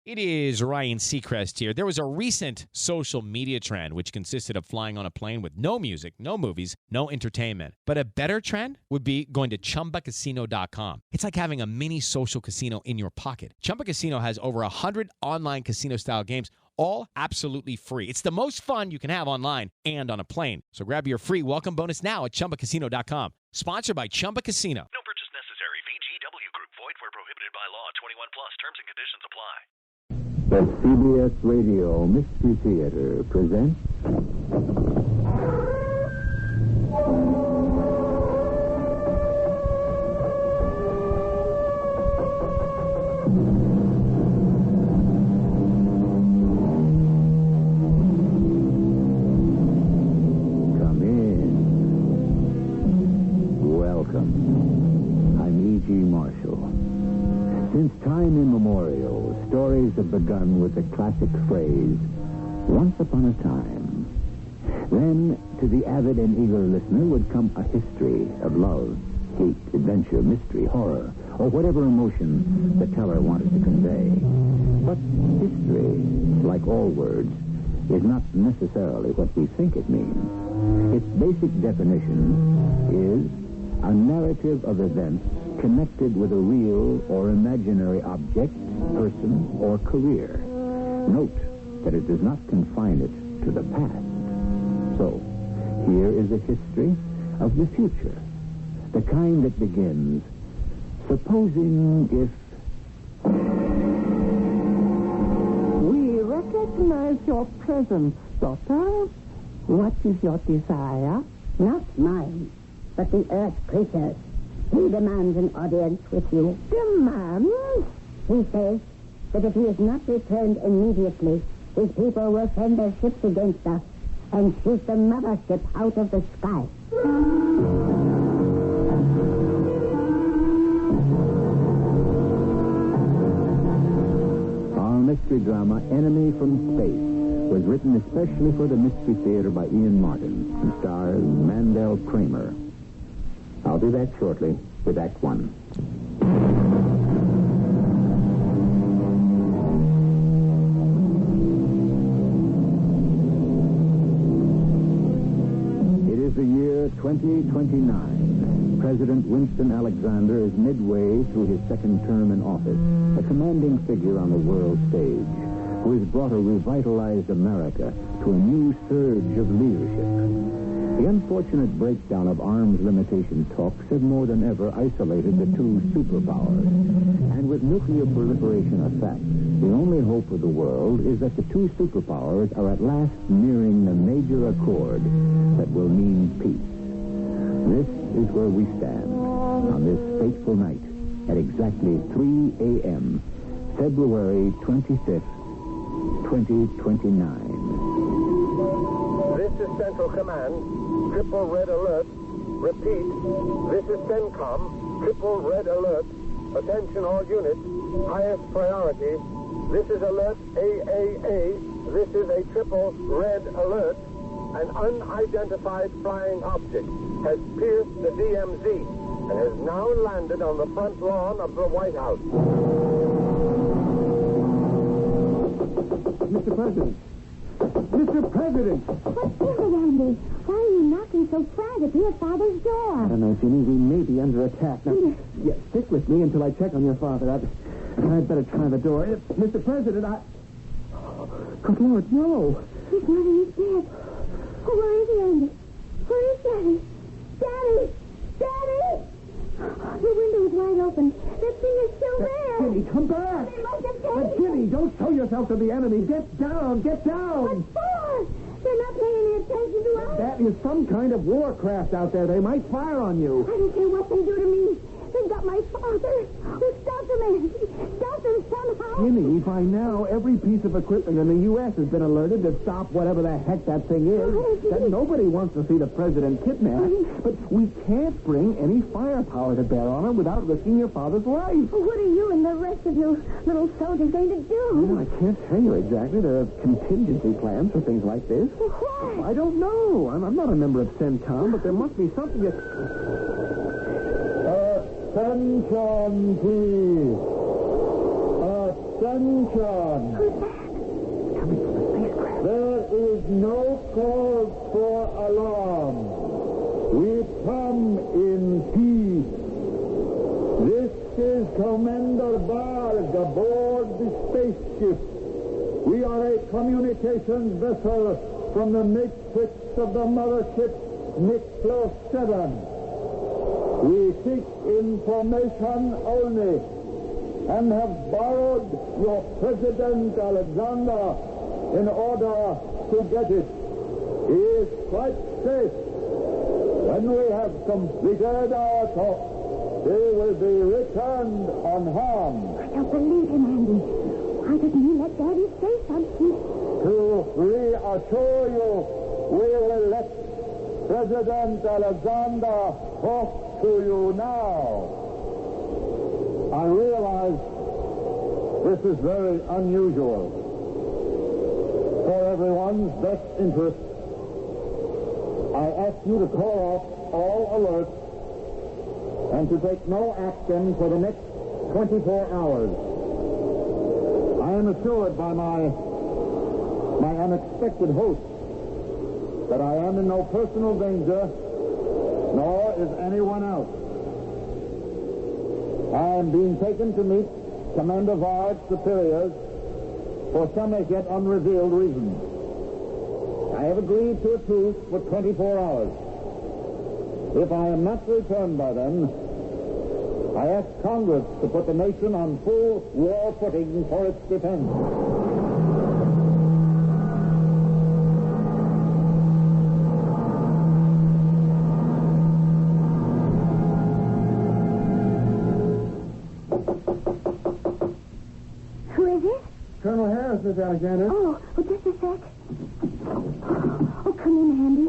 It is Ryan Seacrest here. There was a recent social media trend which consisted of flying on a plane with no music, no movies, no entertainment. But a better trend would be going to ChumbaCasino.com. It's like having a mini social casino in your pocket. Chumba Casino has over 100 online casino-style games, all absolutely free. It's the most fun you can have online and on a plane. So grab your free welcome bonus now at ChumbaCasino.com. Sponsored by Chumba Casino. No purchase necessary. VGW Group. Void where prohibited by law. 21 plus. Terms and conditions apply. The CBS Radio Mystery Theater presents Come in. Welcome. I'm E.G. Marshall. Since time immemorial, stories have begun with the classic phrase, once upon a time. Then, to the avid and eager listener would come a history of love, hate, adventure, mystery, horror, or whatever emotion the teller wanted to convey. But history, like all words, is not necessarily what we think it means. Its basic definition is a narrative of events connected with a real or imaginary object, person, or career. Note that it does not confine it to the past. So, here is a history of the future, the kind that begins, supposing if... We recognize your presence, daughter. What is your desire? Not mine, but the Earth creatures. He demands an audience with you. Demands? He says that if he is not returned immediately, his people will send their ships against us and shoot the mothership out of the sky. Our mystery drama, Enemy from Space, was written especially for the Mystery Theater by Ian Martin and stars Mandel Kramer. I'll do that shortly with Act One. It is the year 2029. President Winston Alexander is midway through his second term in office, a commanding figure on the world stage, who has brought a revitalized America to a new surge of leadership. The unfortunate breakdown of arms limitation talks have more than ever isolated the two superpowers. And with nuclear proliferation a fact, the only hope of the world is that the two superpowers are at last nearing the major accord that will mean peace. This is where we stand on this fateful night at exactly 3 a.m., February 25th, 2029. This is Central Command. Triple red alert. Repeat. This is CENTCOM. Triple red alert. Attention all units. Highest priority. This is alert AAA. This is a triple red alert. An unidentified flying object has pierced the DMZ and has now landed on the front lawn of the White House. Mr. President! Mr. President! What's the matter, Andy? Why are you knocking so frantically at Father's door? I don't know, Ginny. We may be under attack. Now, stick with me until I check on your father. I'd better try the door. Mr. President, Good Lord, no. His mother is dead. Oh, where is he, Andy? Where is Daddy? Daddy! Daddy! The window is wide open. That thing is still there. Ginny, come back. They must have taken it. Ginny, don't show yourself to the enemy. Get down, get down. What for? They're not paying any attention to us. That is some kind of warcraft out there. They might fire on you. I don't care what they do to me. They've got my father. Who stopped them, Andy? Stop them somehow. Ginny, by now, every piece of equipment in the U.S. has been alerted to stop whatever the heck that thing is. That nobody wants to see the president kidnapped. But we can't bring any firepower to bear on him without risking your father's life. What are you and the rest of you little soldiers going to do? Well, I can't tell you exactly. There are contingency plans for things like this. Why? I don't know. I'm not a member of CENTCOM, but there must be something that... Attention, please. Attention! There is no cause for alarm. We come in peace. This is Commander Varg aboard the spaceship. We are a communications vessel from the matrix of the mothership Nicholas 7. We seek information only and have borrowed your President Alexander in order to get it. He is quite safe. When we have completed our talk, he will be returned unharmed. I don't believe him, Andy. Why doesn't he let Daddy say something? To reassure you, we will let President Alexander talk to you now. I realize this is very unusual. For everyone's best interest, I ask you to call off all alerts and to take no action for the next 24 hours. I am assured by my unexpected host that I am in no personal danger, nor is anyone else. I am being taken to meet Commander Varg's superiors for some as yet unrevealed reasons. I have agreed to a truce for 24 hours. If I am not returned by then, I ask Congress to put the nation on full war footing for its defense. Who is it? Colonel Harris, Miss Alexander. Oh, just a sec. Oh, come in, Andy.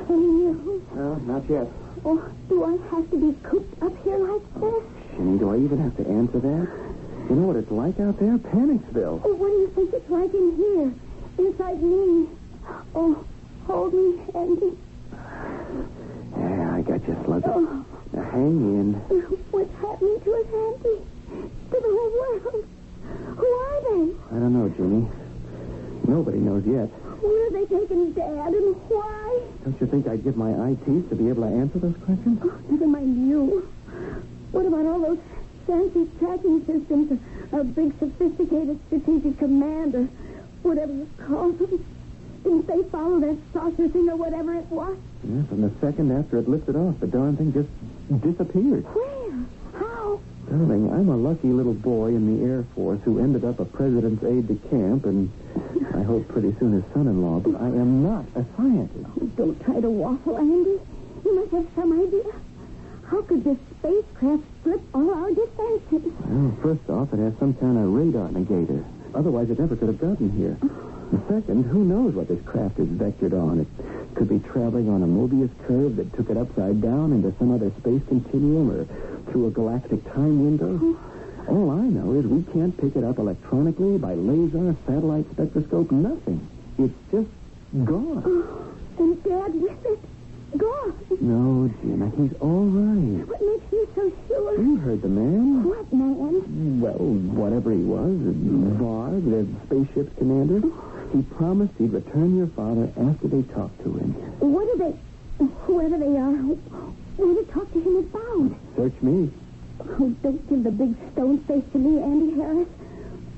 Any news? No, not yet. Oh, do I have to be cooped up here like this? Shinny, do I even have to answer that? You know what it's like out there? Panicsville. Oh, what do you think it's like in here? Inside me? Oh, hold me, Andy. Yeah, I got you, Slugger. Oh. Now, hang in. What's happening to us, Andy? To the whole world? Who are they? I don't know, Jimmy. Nobody knows yet. Where are they taking Dad and why? Don't you think I'd give my eye teeth to be able to answer those questions? Oh, never mind you. What about all those fancy tracking systems? A big, sophisticated strategic command, or whatever you call them. Didn't they follow that saucer thing or whatever it was? Yeah, from the second after it lifted off, the darn thing just disappeared. Where? How? Darling, I'm a lucky little boy in the Air Force who ended up a president's aide-de-camp and I hope pretty soon his son-in-law, but I am not a scientist. Oh, don't try to waffle, Andy. You must have some idea. How could this spacecraft slip all our defenses? Well, first off, it has some kind of radar negator. Otherwise, it never could have gotten here. And second, who knows what this craft is vectored on? It could be traveling on a Mobius curve that took it upside down into some other space continuum or through a galactic time window. All I know is we can't pick it up electronically, by laser, satellite spectroscope, nothing. It's just gone. And Dad with it? Gone. No, Jim, he's all right. What makes you so sure? You heard the man. What man? Well, whatever he was, Varg, the spaceship's commander. He promised he'd return your father after they talked to him. What are they, whoever they are, what did they talk to him about? Search me. Oh, don't give the big stone face to me, Andy Harris.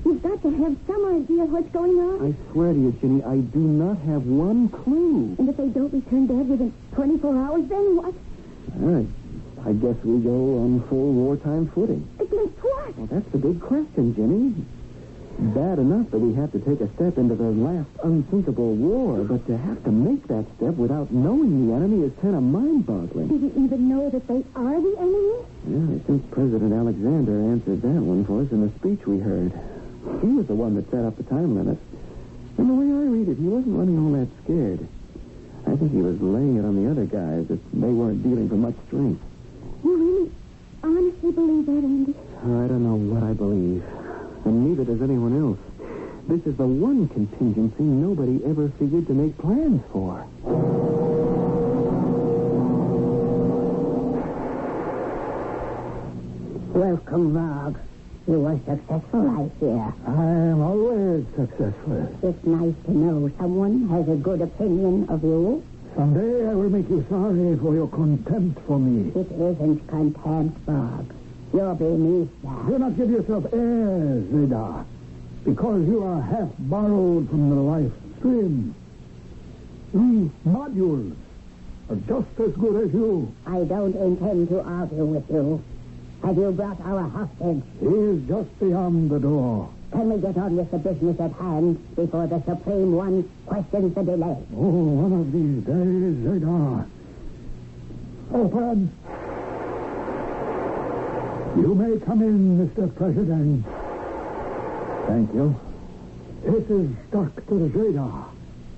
You've got to have some idea of what's going on. I swear to you, Ginny, I do not have one clue. And if they don't return Dad within 24 hours, then what? All right. I guess we go on full wartime footing. Against what? Well, that's the big question, Ginny. Bad enough that we have to take a step into the last unthinkable war, but to have to make that step without knowing the enemy is kind of mind-boggling. Did you even know that they are the enemy? Yeah, I think President Alexander answered that one for us in the speech we heard. He was the one that set up the time limit. And the way I read it, he wasn't running all that scared. I think he was laying it on the other guys that they weren't dealing for much strength. You really honestly believe that, Andy? I don't know what I believe. And neither does anyone else. This is the one contingency nobody ever figured to make plans for. Welcome, Varg. You were successful, I hear. I'm always successful. It's nice to know someone has a good opinion of you. Someday I will make you sorry for your contempt for me. It isn't contempt, Bob. You're beneath that. Do not give yourself airs, Zeta, because you are half borrowed from the life stream. We modules are just as good as you. I don't intend to argue with you. Have you brought our hostage? He is just beyond the door. Can we get on with the business at hand before the Supreme One questions the delay? Oh, one of these days, Zeta. Open. You may come in, Mr. President. Thank you. This is Dr. Zeta.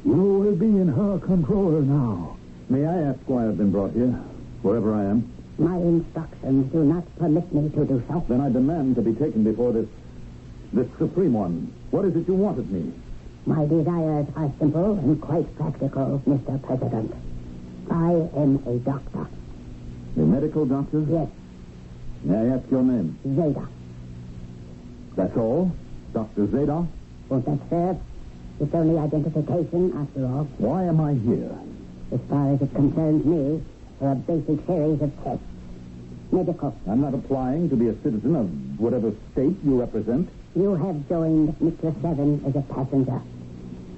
You will be in her control now. May I ask why I've been brought here, wherever I am? My instructions do not permit me to do so. Then I demand to be taken before this Supreme One. What is it you want of me? My desires are simple and quite practical, Mr. President. I am a doctor. A medical doctor? Yes, May I ask your name? Zeta. That's all? Dr. Zeta? Won't that serve? It's only identification, after all. Why am I here? As far as it concerns me, for a basic series of tests. Medical. I'm not applying to be a citizen of whatever state you represent. You have joined Mr. 7 as a passenger.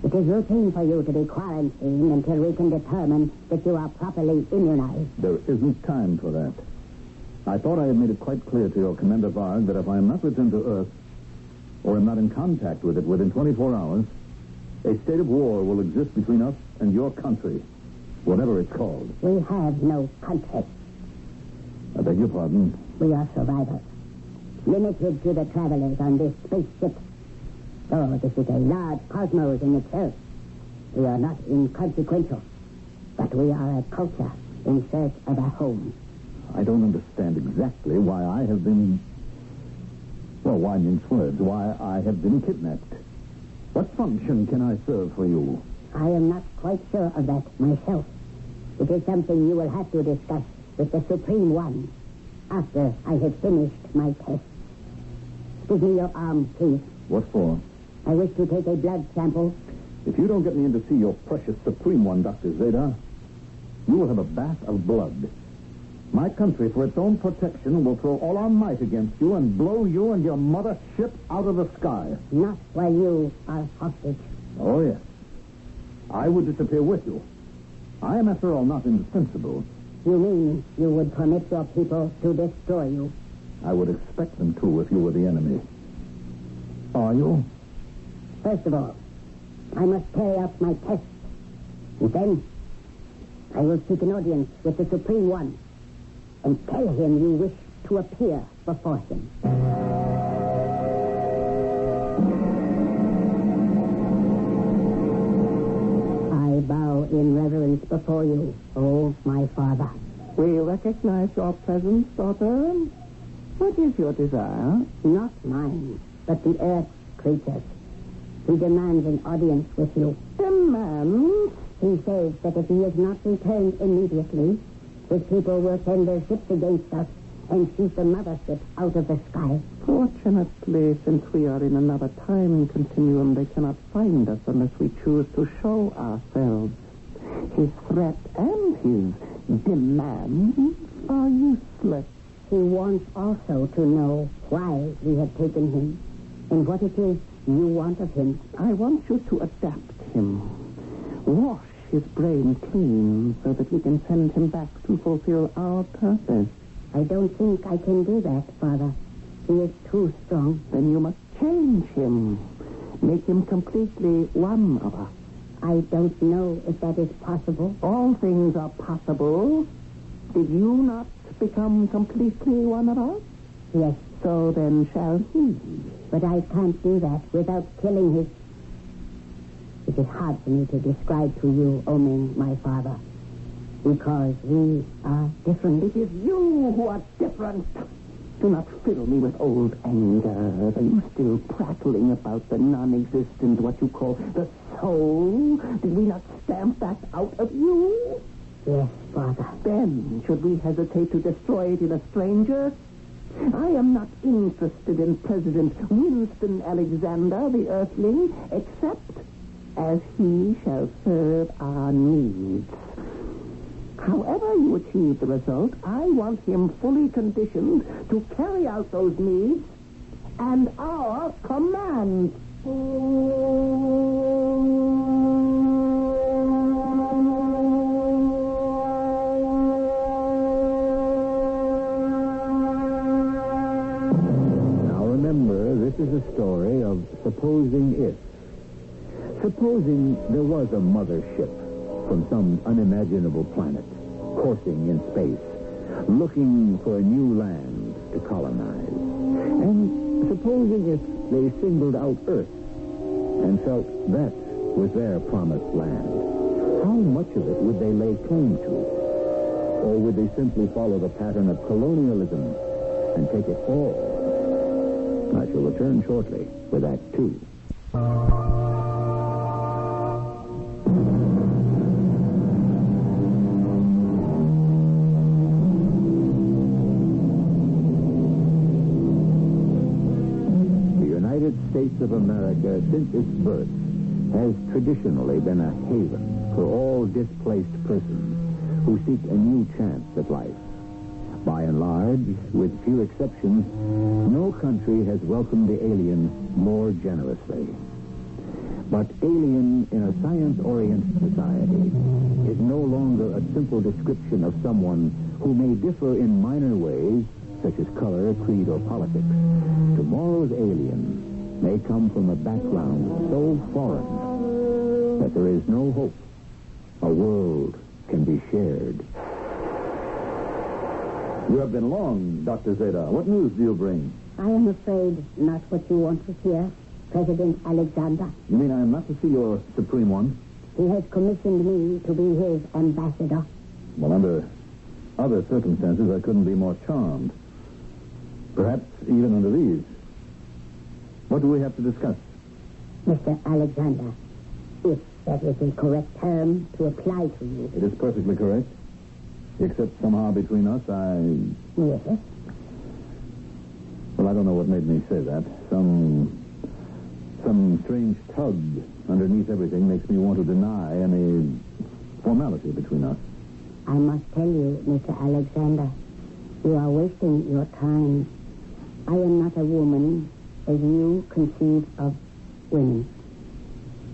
It is routine for you to be quarantined until we can determine that you are properly immunized. There isn't time for that. I thought I had made it quite clear to your Commander Varg that if I am not returned to Earth, or am not in contact with it within 24 hours, a state of war will exist between us and your country, whatever it's called. We have no country. I beg your pardon. We are survivors, limited to the travelers on this spaceship. Oh, this is a large cosmos in itself. We are not inconsequential, but we are a culture in search of a home. I don't understand exactly why I have been... Well, why mince words? Why I have been kidnapped. What function can I serve for you? I am not quite sure of that myself. It is something you will have to discuss with the Supreme One after I have finished my test. Give me your arm, please. What for? I wish to take a blood sample. If you don't get me in to see your precious Supreme One, Dr. Zeta, you will have a bath of blood. My country, for its own protection, will throw all our might against you and blow you and your mother ship out of the sky. Not while you are hostage. Oh, yes. I would disappear with you. I am, after all, not indispensable. You mean you would permit your people to destroy you? I would expect them to if you were the enemy. Are you? First of all, I must carry out my test. And then, I will seek an audience with the Supreme One and tell him you wish to appear before him. I bow in reverence before you, O my father. We recognize your presence, daughter. What is your desire? Not mine, but the Earth's creatures. He demands an audience with you. Demands? He says that if he is not returned immediately, his people will send their ships against us and shoot the mothership out of the sky. Fortunately, since we are in another time continuum, they cannot find us unless we choose to show ourselves. His threat and his demands are useless. He wants also to know why we have taken him and what it is you want of him. I want you to adapt him. Wash his brain clean so that we can send him back to fulfill our purpose. I don't think I can do that, Father. He is too strong. Then you must change him. Make him completely one of us. I don't know if that is possible. All things are possible. Did you not become completely one of us? Yes, So then shall he. but I can't do that without killing his... It is hard for me to describe to you, Omen, my father, because we are different. It is you who are different. Do not fill me with old anger. Are you still prattling about the non-existent, what you call the soul? Did we not stamp that out of you? Yes, Father. Then, should we hesitate to destroy it in a stranger? I am not interested in President Winston Alexander, the Earthling, except as he shall serve our needs. However you achieve the result, I want him fully conditioned to carry out those needs and our commands. Now remember, this is a story of supposing if. Supposing there was a mothership from some unimaginable planet, coursing in space, looking for a new land to colonize. And supposing if they singled out Earth and felt that was their promised land, how much of it would they lay claim to? Or would they simply follow the pattern of colonialism and take it all? I shall return shortly with Act 2. States of America, since its birth, has traditionally been a haven for all displaced persons who seek a new chance at life. By and large, with few exceptions, no country has welcomed the alien more generously. But alien in a science-oriented society is no longer a simple description of someone who may differ in minor ways, such as color, creed, or politics. Tomorrow's alien may come from a background so foreign that there is no hope a world can be shared. You have been long, Dr. Zeta. What news do you bring? I am afraid not what you want to hear, President Alexander. You mean I am not to see your Supreme One? He has commissioned me to be his ambassador. Well, under other circumstances, I couldn't be more charmed. Perhaps even under these. What do we have to discuss? Mr. Alexander, if that is a correct term to apply to you. It is perfectly correct. Except somehow between us, Yes? Well, I don't know what made me say that. Some strange tug underneath everything makes me want to deny any formality between us. I must tell you, Mr. Alexander, you are wasting your time. I am not a woman as you conceive of women.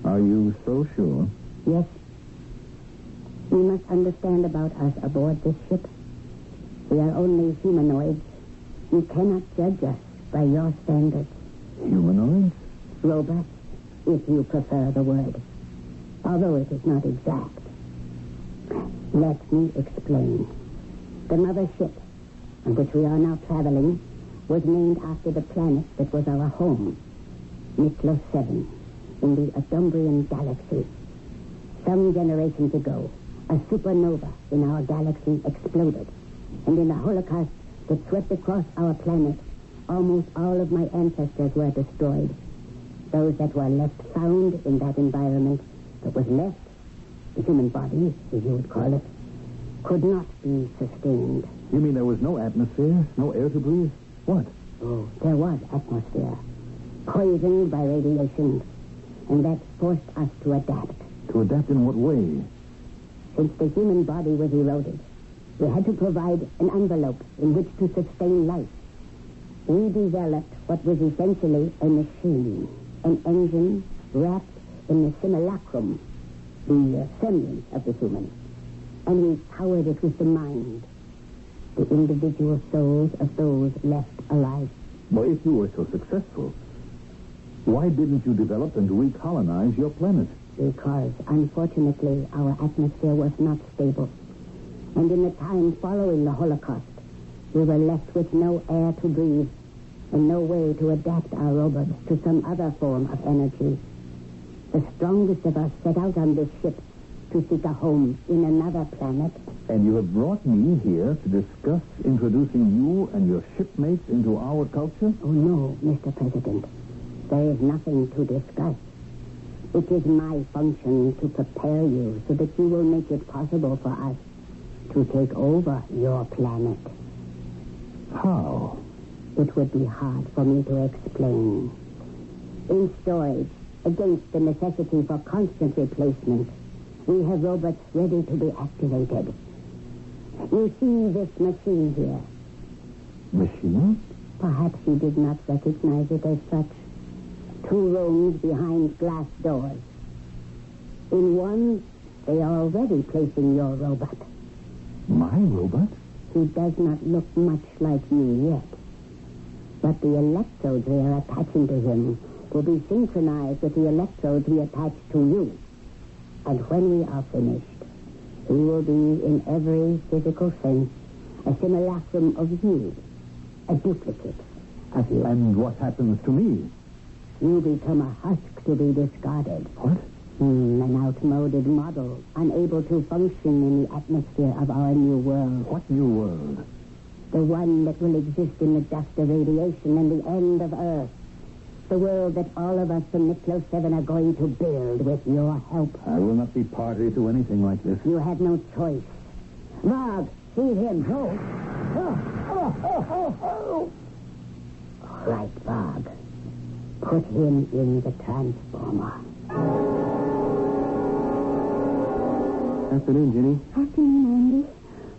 Are you so sure? Yes. You must understand about us aboard this ship. We are only humanoids. You cannot judge us by your standards. Humanoids? Robots, if you prefer the word. Although it is not exact. Let me explain. The mothership on which we are now traveling was named after the planet that was our home, Miklos 7, in the Adumbrian galaxy. Some generations ago, a supernova in our galaxy exploded, and in the Holocaust that swept across our planet, almost all of my ancestors were destroyed. Those that were left found in that environment that was left, the human body, as you would call it, could not be sustained. You mean there was no atmosphere, no air to breathe? What? Oh, there was atmosphere, poisoned by radiation, and that forced us to adapt. To adapt in what way? Since the human body was eroded, we had to provide an envelope in which to sustain life. We developed what was essentially a machine, an engine wrapped in the simulacrum, the semblance of the human, and we powered it with the mind, the individual souls of those left alive. Well, if you were so successful, why didn't you develop and recolonize your planet? Because, unfortunately, our atmosphere was not stable. And in the time following the Holocaust, we were left with no air to breathe and no way to adapt our robots to some other form of energy. The strongest of us set out on this ship to seek a home in another planet. And you have brought me here to discuss introducing you and your shipmates into our culture? Oh, no, Mr. President. There is nothing to discuss. It is my function to prepare you so that you will make it possible for us to take over your planet. How? It would be hard for me to explain. In storage, against the necessity for constant replacement, we have robots ready to be activated. You see this machine here. Machine? Perhaps you did not recognize it as such. 2 rooms behind glass doors. In one, they are already placing your robot. My robot? He does not look much like you yet. But the electrodes they are attaching to him will be synchronized with the electrodes we attach to you. And when we are finished, he will be, in every physical sense, a simulacrum of you, a duplicate of you. And what happens to me? You become a husk to be discarded. What? An outmoded model, unable to function in the atmosphere of our new world. What new world? The one that will exist in the dust of radiation and the end of Earth. The world that all of us from Miklos 7 are going to build with your help. I will not be party to anything like this. You have no choice. Varg, feed him. No. All right, Varg. Put him in the transformer. Afternoon, Ginny. Afternoon, Andy.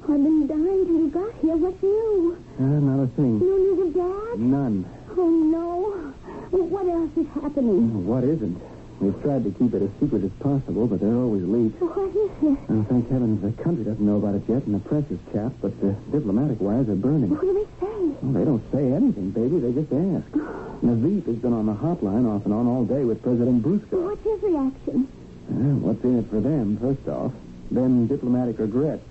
I've been dying till you got here. What's new? Not a thing. No news of Dad? None. Oh, no. What else is happening? What isn't? We've tried to keep it as secret as possible, but there are always leaks. What is it? Thank heavens the country doesn't know about it yet, and the press is chapped, but the diplomatic wires are burning. What do they say? Well, they don't say anything, baby. They just ask. Naveed has been on the hotline off and on all day with President Brusco. What's his reaction? What's in it for them, first off? Then diplomatic regrets.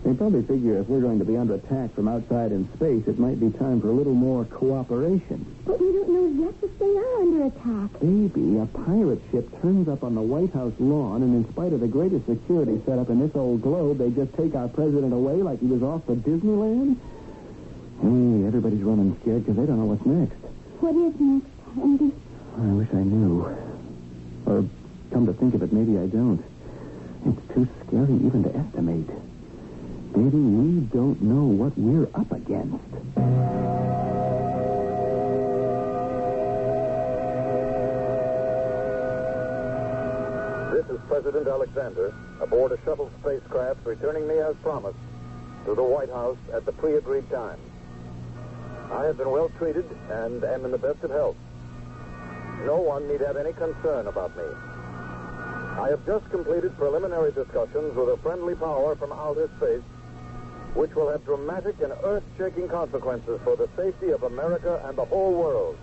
They probably figure if we're going to be under attack from outside in space, it might be time for a little more cooperation. But we don't know yet if they are under attack. Baby, a pirate ship turns up on the White House lawn, and in spite of the greatest security set up in this old globe, they just take our president away like he was off to Disneyland? Hey, everybody's running scared because they don't know what's next. What is next, Andy? I wish I knew. Or, come to think of it, maybe I don't. It's too scary even to estimate. Baby, we don't know what we're up against. This is President Alexander aboard a shuttle spacecraft returning me as promised to the White House at the pre-agreed time. I have been well treated and am in the best of health. No one need have any concern about me. I have just completed preliminary discussions with a friendly power from outer space, which will have dramatic and earth-shaking consequences for the safety of America and the whole world.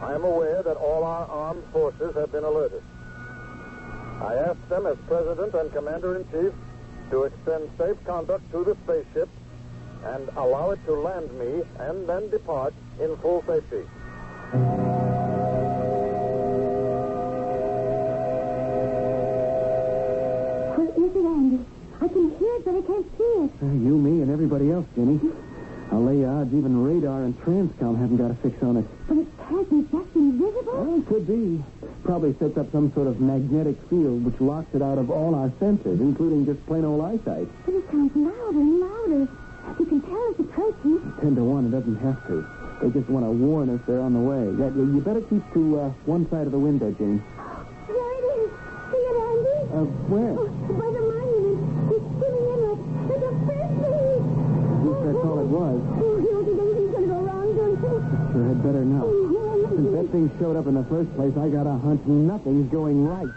I am aware that all our armed forces have been alerted. I asked them as President and Commander-in-Chief to extend safe conduct to the spaceship and allow it to land me and then depart in full safety. Where is it, Andy? I can hear it, but I can't see it. You, me, and everybody else, Jenny. I'll lay odds even radar and Transcom haven't got a fix on it. But it can't be just invisible. Well, it could be. Probably sets up some sort of magnetic field which locks it out of all our senses, including just plain old eyesight. But it sounds louder and louder. You can tell it's approaching. 10 to 1, it doesn't have to. They just want to warn us they're on the way. Yeah, you better keep to one side of the window, Jenny. There it is. See it, Andy? Where? Oh, by the monument. It's spinning in like a frisbee. At least that's all it was. Oh, you don't think anything's going to go wrong, don't you? Sure had better not. Since that thing showed up in the first place, I got a hunch nothing's going right.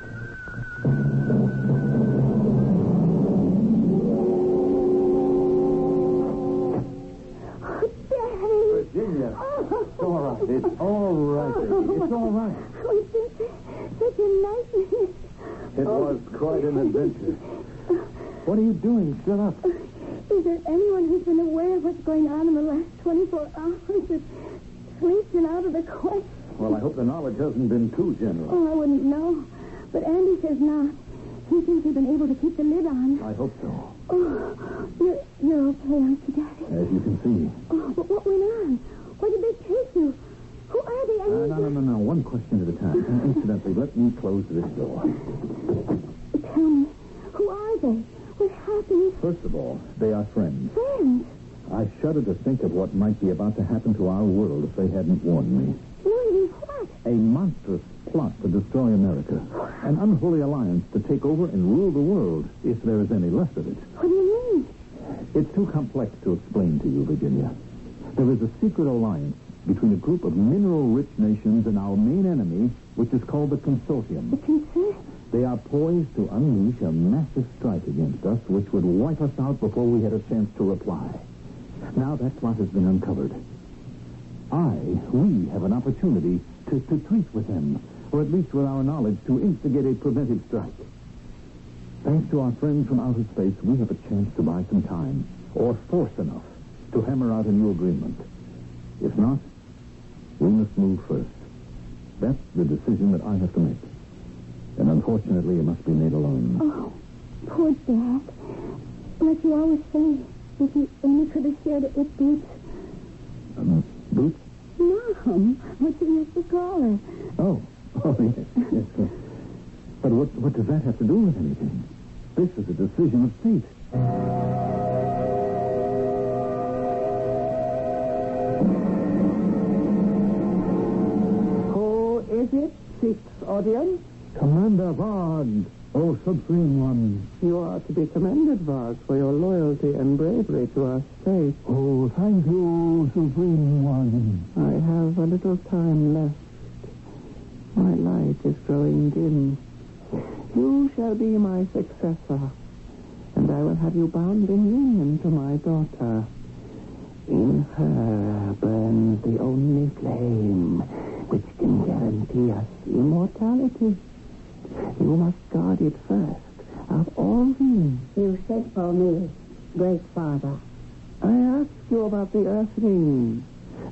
Virginia. It's all right. It's all right, baby. It's all right. Oh, it's been such a nightmare. It was quite an adventure. What are you doing? Sit up. Is there anyone who's been aware of what's going on in the last 24 hours? Sleep's been out of the question. Well, I hope the knowledge hasn't been too general. Oh, I wouldn't know. But Andy says not. He thinks we've been able to keep the lid on. I hope so. Oh, you're okay, aren't you, Daddy? As you can see. Oh, but what went on? Why did they chase you? Who are they? No. One question at a time. Incidentally, let me close this door. Tell me, who are they? What happened? First of all, they are friends. Friends? I shudder to think of what might be about to happen to our world if they hadn't warned me. Warned you what? A monstrous plot to destroy America. An unholy alliance to take over and rule the world, if there is any left of it. What do you mean? It's too complex to explain to you, Virginia. There is a secret alliance between a group of mineral-rich nations and our main enemy, which is called the Consortium. The concern? They are poised to unleash a massive strike against us, which would wipe us out before we had a chance to reply. Now that plot has been uncovered. We have an opportunity to treat with them, or at least with our knowledge, to instigate a preventive strike. Thanks to our friends from outer space, we have a chance to buy some time, or force enough, to hammer out a new agreement. If not, we must move first. That's the decision that I have to make. And unfortunately, it must be made alone. Oh, poor Dad. Like you always say, if you only could have shared it with Boots. Boots? Mom, what you used to call her. Oh, yes. But what does that have to do with anything? This is a decision of fate. Who is it, Sixth Audience? Commander Varg, oh Supreme One. You are to be commended, Varg, for your loyalty and bravery to our state. Oh, thank you, Supreme One. I have a little time left. My light is growing dim. You shall be my successor, and I will have you bound in union to my daughter. In her burns the only flame which can guarantee us immortality. You must guard it first of all things. You sent for me, great father. I asked you about the Earthling.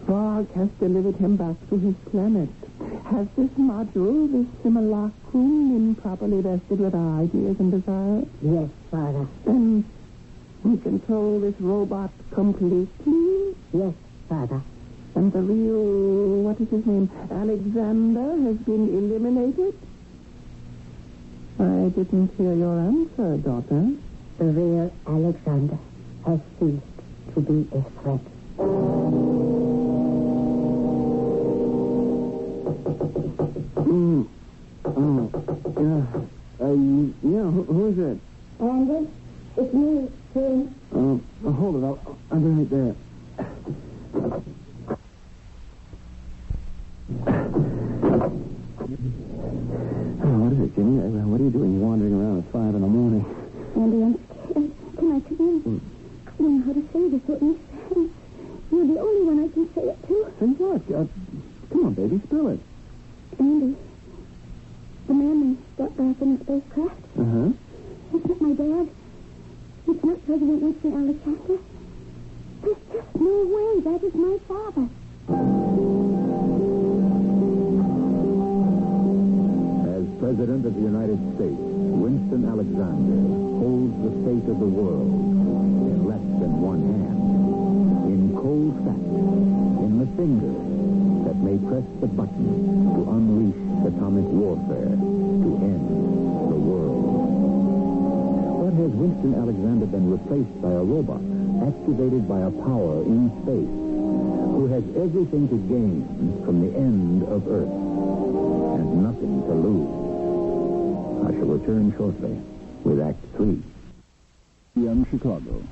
Varg has delivered him back to his planet. Has this module, this simulacrum, been properly vested with our ideas and desires? Yes, father. Then we control this robot completely? Yes, father. And the real, what is his name, Alexander, has been eliminated? I didn't hear your answer, daughter. The real Alexander has ceased to be a threat. Who is it? Andy, it's me, Tim. Hold it. I'll be right there. What is it, Jimmy? What are you doing wandering around at 5 in the morning? Andy, I'm scared. Can I come in? I don't know how to say this so it makes sense. You're the only one I can say it to. Say what? Come on, baby, spill it. Andy, the man they brought back in the spacecraft. Uh-huh. It's not my dad. It's not President Winston Alexander. There's just no way that is my father. As President of the United States, Winston Alexander holds the fate of the world in less than one hand. In cold fact, in the finger that may press the button to unleash atomic warfare to end the world. But has Winston Alexander been replaced by a robot activated by a power in space who has everything to gain from the end of Earth and nothing to lose? I shall return shortly with Act 3. Young Chicago.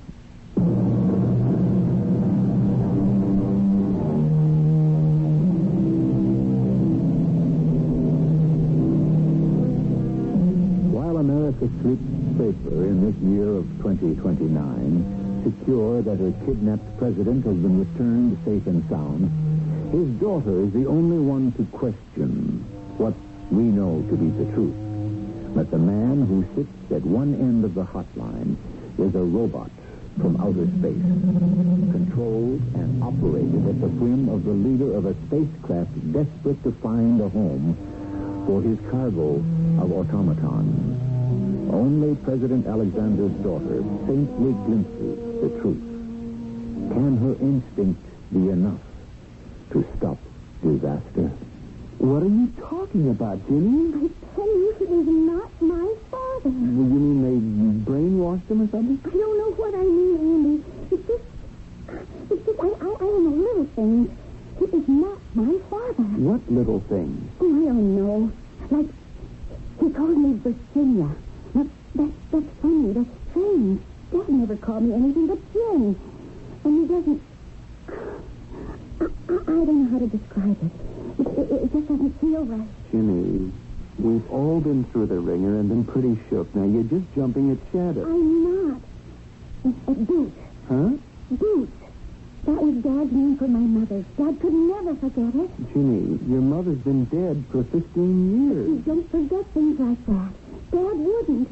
While America sleeps safer in this year of 2029, secure that her kidnapped president has been returned safe and sound, his daughter is the only one to question what we know to be the truth. That the man who sits at one end of the hotline is a robot from outer space, controlled and operated at the whim of the leader of a spacecraft desperate to find a home for his cargo of automatons. Only President Alexander's daughter faintly glimpses the truth. Can her instinct be enough to stop disaster? What are you talking about, Jimmy? I tell you, he is not my father. Well, you mean they brainwashed him or something? I don't know what I mean, Andy. It's just... things. He is not my father. What little things? Oh, I don't know. Like, he called me Virginia. Now, that's funny. That's strange. Dad never called me anything but Jen. And he doesn't... I don't know how to describe it. It just doesn't feel right. Ginny, we've all been through the ringer and been pretty shook. Now, you're just jumping at shadows. I'm not. Boots. Huh? Boots. That was Dad's name for my mother. Dad could never forget it. Ginny, your mother's been dead for 15 years. You don't forget things like that. Dad wouldn't.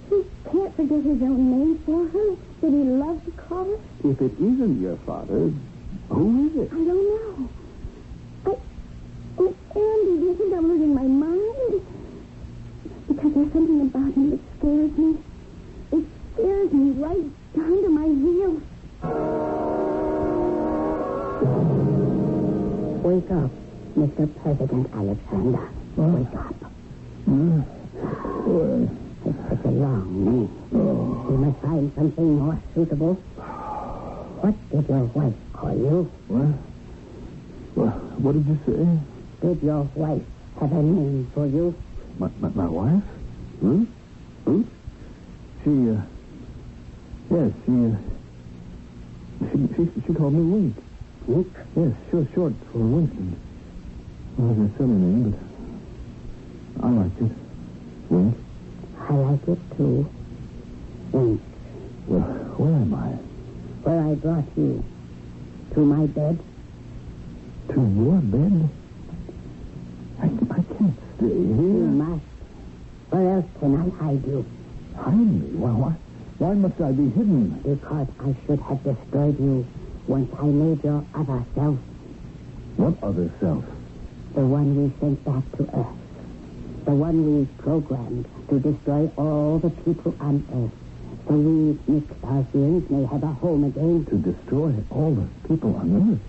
He can't forget his own name for her that he loves to call her. If it isn't your father, who is it? I don't know. Oh, Andy, do you think I'm losing my mind? Because there's something about him that scares me. It scares me right down to my heels. Wake up, Mr. President Alexander. Wake up. It's such a long name. You must find something more suitable. What did your wife call you? What did you say? Did your wife have a name for you? My wife? Ruth? Ruth? She called me Wink. Wink? Yes, short for Winston. Well, it's a silly name, but I liked it. Wink. I like it too. Wink. Well, where am I? Where I brought you. To my bed. To your bed? I can't stay here. You must. Where else can I hide you? Hide me? Why must I be hidden? Because I should have destroyed you once I made your other self. What other self? The one we sent back to Earth. The one we programmed to destroy all the people on Earth. So we, Nick-Starfians, may have a home again. To destroy all the people on Earth?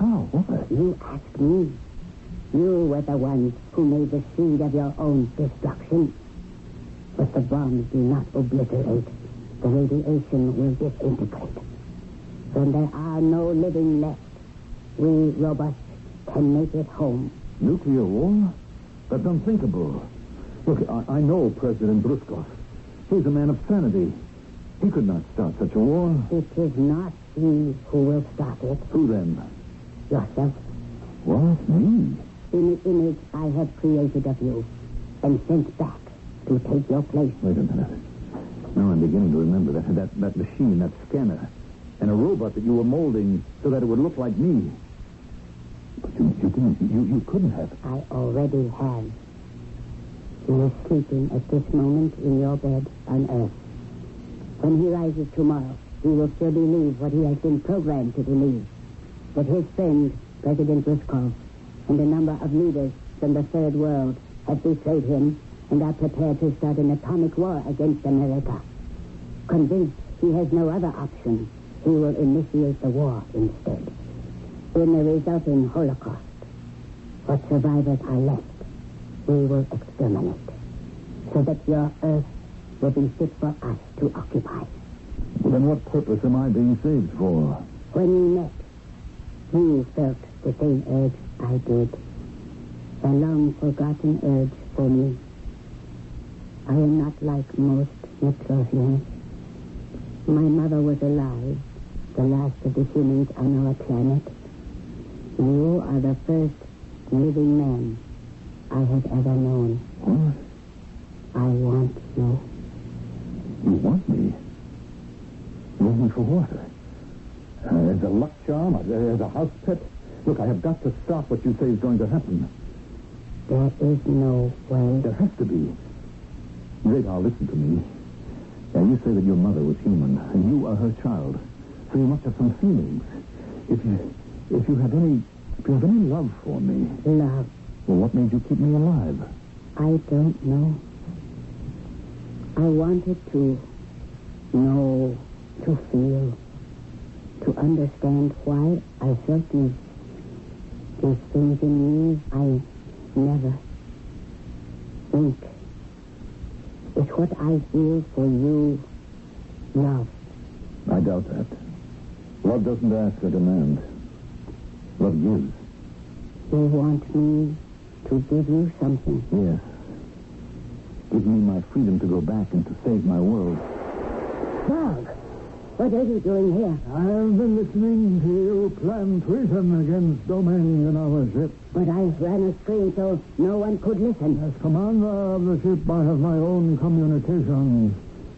How? What? You asked me. You were the ones who made the seed of your own destruction. But the bombs do not obliterate. The radiation will disintegrate. When there are no living left, we robots can make it home. Nuclear war? That's unthinkable. Look, I know President Bruskov. He's a man of sanity. He could not start such a war. It is not he who will stop it. Who then? Yourself. What? Me? In the image I have created of you and sent back to take your place. Wait a minute. Now I'm beginning to remember that machine, that scanner, and a robot that you were molding so that it would look like me. But you couldn't have. I already have. He is sleeping at this moment in your bed on Earth. When he rises tomorrow, he will still believe what he has been programmed to believe. That his friend, President Ruskov, and a number of leaders from the Third World have betrayed him and are prepared to start an atomic war against America. Convinced he has no other option, he will initiate the war instead. In the resulting Holocaust, what survivors are left, we will exterminate, so that your Earth will be fit for us to occupy. Well, then what purpose am I being saved for? When we met, you felt the same urge I did. A long-forgotten urge for me. I am not like most Nitrosians. My mother was alive, the last of the humans on our planet. You are the first living man I have ever known. What? I want you. You want me? You want me for what? As a luck charm? As a house pet? Look, I have got to stop what you say is going to happen. There is no way. There has to be. Radar, listen to me. Now, you say that your mother was human, and you are her child. So you must have some feelings. If you have any love for me. Love. Well, what made you keep me alive? I don't know. I wanted to know, to feel, to understand why I felt these things in me I never think. It's what I feel for you, love. I doubt that. Love doesn't ask or demand. What gives? You want me to give you something? Yes. Give me my freedom to go back and to save my world. Dog, what are you doing here? I've been listening to you plan treason against domain in our ship. But I ran a screen so no one could listen. As commander of the ship, I have my own communications.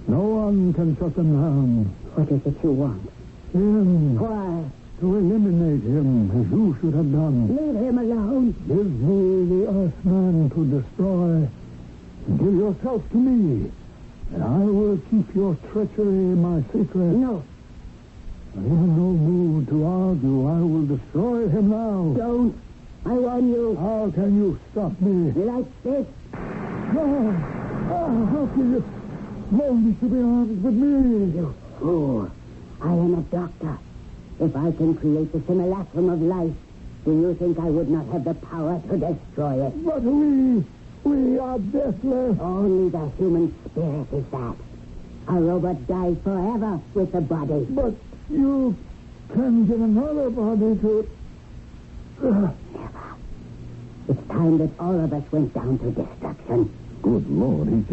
No one can shut them down. What is it you want? Him. Why? To eliminate him, as you should have done. Leave him alone. Give me the Earthman to destroy. Give yourself to me, and I will keep your treachery my secret. No. I'm in no mood to argue. I will destroy him now. Don't. I warn you. How can you stop me? Like this. No. How can you mold me to be armed with me? You fool. I am a doctor. If I can create the simulacrum of life, do you think I would not have the power to destroy it? But we are deathless. Only the human spirit is that. A robot dies forever with the body. But you can get another body to... Never. It's time that all of us went down to destruction. Good Lord, he's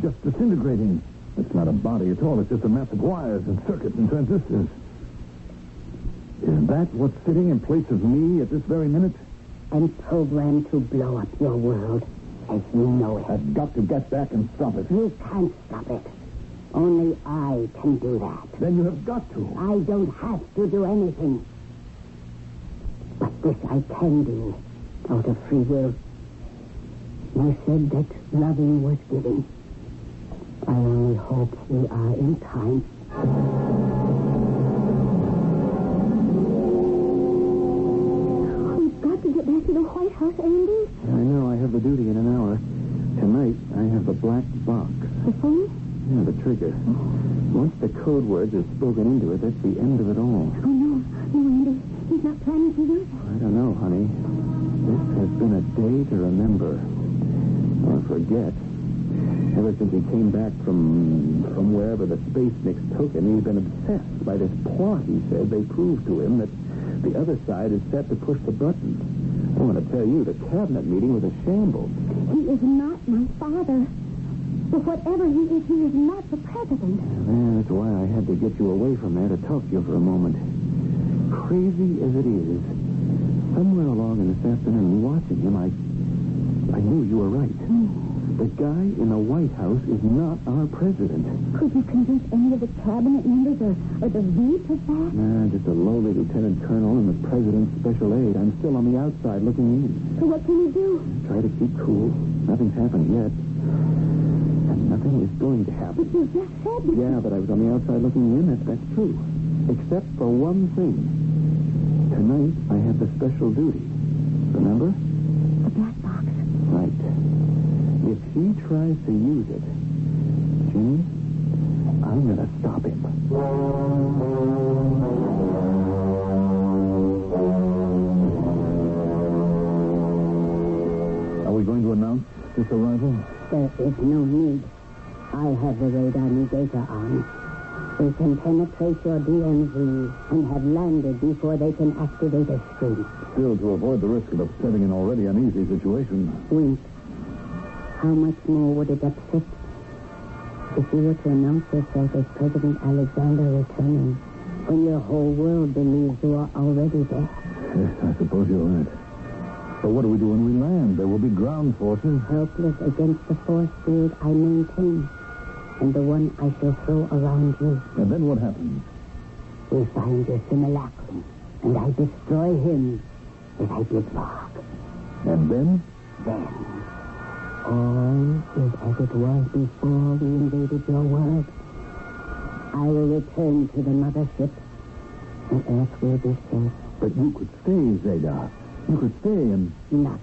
just disintegrating. It's not a body at all. It's just a mass of wires and circuits and transistors. Is that what's sitting in place of me at this very minute? And programmed to blow up your world as you know it. I've got to get back and stop it. You can't stop it. Only I can do that. Then you have got to. I don't have to do anything. But this I can do out of free will. You said that loving was giving. I only hope we are in time. We've got to get back to the White House, Andy. I know. I have the duty in an hour. Tonight, I have the black box. The phone? Yeah, the trigger. Once the code words are spoken into it, that's the end of it all. Oh, no. No, Andy. He's not planning to do that. I don't know, honey. This has been a day to remember. Or forget. Ever since he came back from wherever the space mix took him, he's been obsessed by this plot, he said. They proved to him that the other side is set to push the button. I want to tell you, the cabinet meeting was a shambles. He is not my father. But whatever he is not the president. Yeah, that's why I had to get you away from there to talk to you for a moment. Crazy as it is, somewhere along in this afternoon, watching him, I knew you were right. The guy in the White House is not our president. Could you convince any of the cabinet members or the Veep of that? Nah, just a lowly lieutenant colonel and the president's special aide. I'm still on the outside looking in. So what can you do? Try to keep cool. Nothing's happened yet. And nothing is going to happen. But you just said that. Yeah, but I was on the outside looking in. That's true. Except for one thing. Tonight, I have the special duty. Remember? The black box. Right. If he tries to use it, Jimmy, I'm going to stop him. Are we going to announce this arrival? There is no need. I have the radar negator on. We can penetrate your DMZ and have landed before they can activate a screen. Still, to avoid the risk of upsetting an already uneasy situation. Wink. How much more would it upset if you were to announce yourself as President Alexander returning when your whole world believes you are already there? Yes, I suppose you're right. But what do we do when we land? There will be ground forces. Helpless against the force field I maintain and the one I shall throw around you. And then what happens? We find your simulacrum, and I destroy him as I did Varg. And then? Then, all is as it was before we invaded your world. I will return to the mothership, and Earth will be safe. But you could stay, Zadar. You could stay and... Nothing.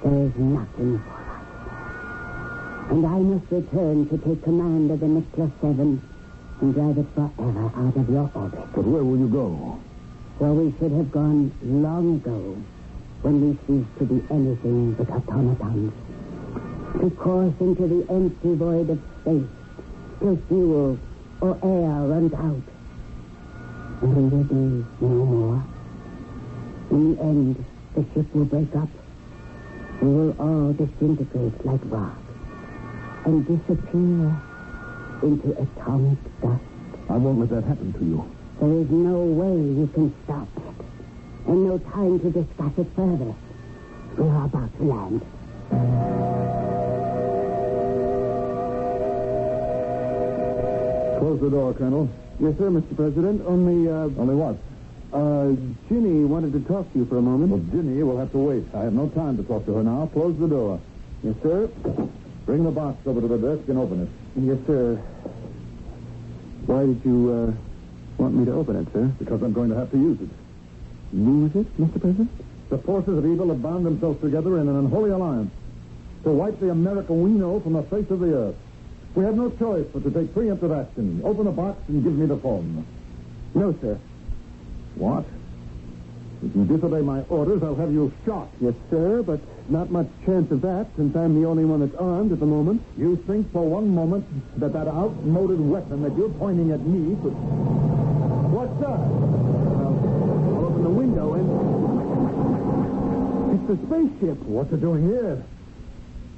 There is nothing for us. And I must return to take command of the Nicholas 7 and drive it forever out of your orbit. But where will you go? Where we should have gone long ago, when we ceased to be anything but automatons. To course into the empty void of space, till fuel or air runs out. And we will be no more. In the end, the ship will break up. We will all disintegrate like rock and disappear into atomic dust. I won't let that happen to you. There is no way you can stop it, and no time to discuss it further. We are about to land. Close the door, Colonel. Yes, sir, Mr. President. Only what? Ginny wanted to talk to you for a moment. Well, Ginny will have to wait. I have no time to talk to her now. Close the door. Yes, sir. Bring the box over to the desk and open it. Yes, sir. Why did you, want me to open it, sir? Because I'm going to have to use it. Use it, Mr. President? The forces of evil have bound themselves together in an unholy alliance to wipe the America we know from the face of the earth. We have no choice but to take preemptive action. Open the box and give me the phone. No, sir. What? If you disobey my orders, I'll have you shot. Yes, sir, but not much chance of that since I'm the only one that's armed at the moment. You think for one moment that outmoded weapon that you're pointing at me could... What's that? I'll open the window and... It's the spaceship. What's it doing here?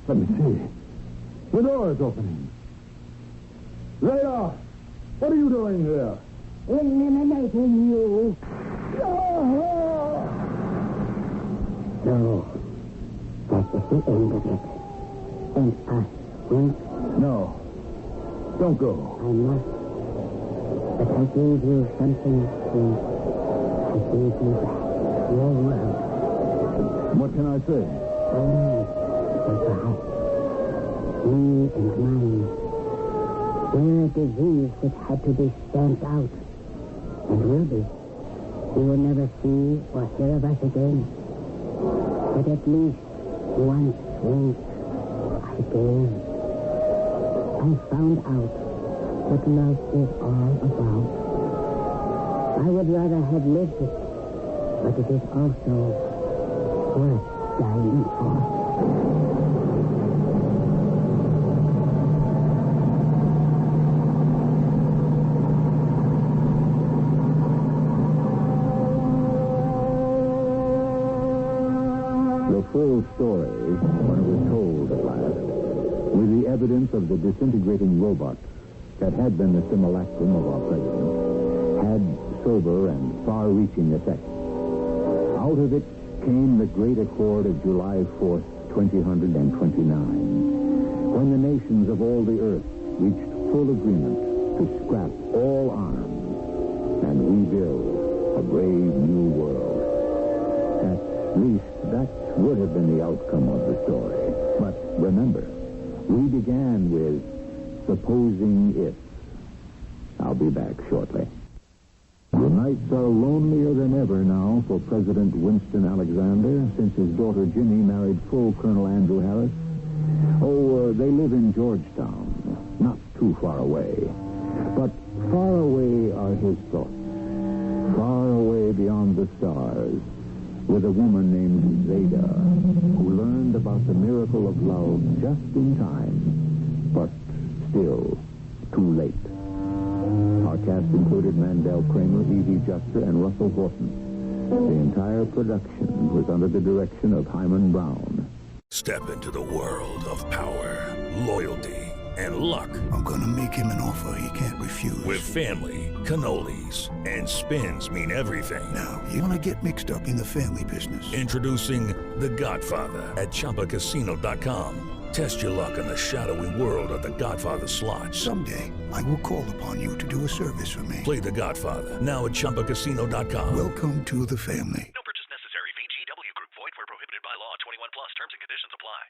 Let me see. The door is opening. Radar! What are you doing here? Eliminating you. No. That is the end of it. And us won't. No. Don't go. I must. But I gave you something to... I gave you back your world. What can I say? Only that perhaps me and mine were a disease which had to be stamped out. And will be. You will never see or hear of us again. But at least once I did. I found out what love is all about. I would rather have lived it, but it is also worth dying for. The full story, when it was told at last, with the evidence of the disintegrating robot that had been the simulacrum of our president, had sober and far-reaching effects. Out of it came the great accord of July 4th, 2029, when the nations of all the earth reached full agreement to scrap all arms and rebuild a brave new world. At least that would have been the outcome of the story. But remember, we began with supposing if. I'll be back shortly. The nights are lonelier than ever now for President Winston Alexander since his daughter Ginny married full Colonel Andrew Harris. They live in Georgetown, not too far away. But far away are his thoughts. Far away beyond the stars, with a woman named Zeta, who learned about the miracle of love just in time, but still too late. Our cast included Mandel Kramer, Evie Juster, and Russell Horton. The entire production was under the direction of Hyman Brown. Step into the world of power, loyalty, and luck. I'm gonna make him an offer he can't refuse. With family, cannolis, and spins mean everything. Now, you wanna get mixed up in the family business. Introducing The Godfather at ChumbaCasino.com. Test your luck in the shadowy world of The Godfather slot. Someday, I will call upon you to do a service for me. Play The Godfather now at ChumbaCasino.com. Welcome to the family. No purchase necessary. VGW Group. Void where prohibited by law. 21 plus. Terms and conditions apply.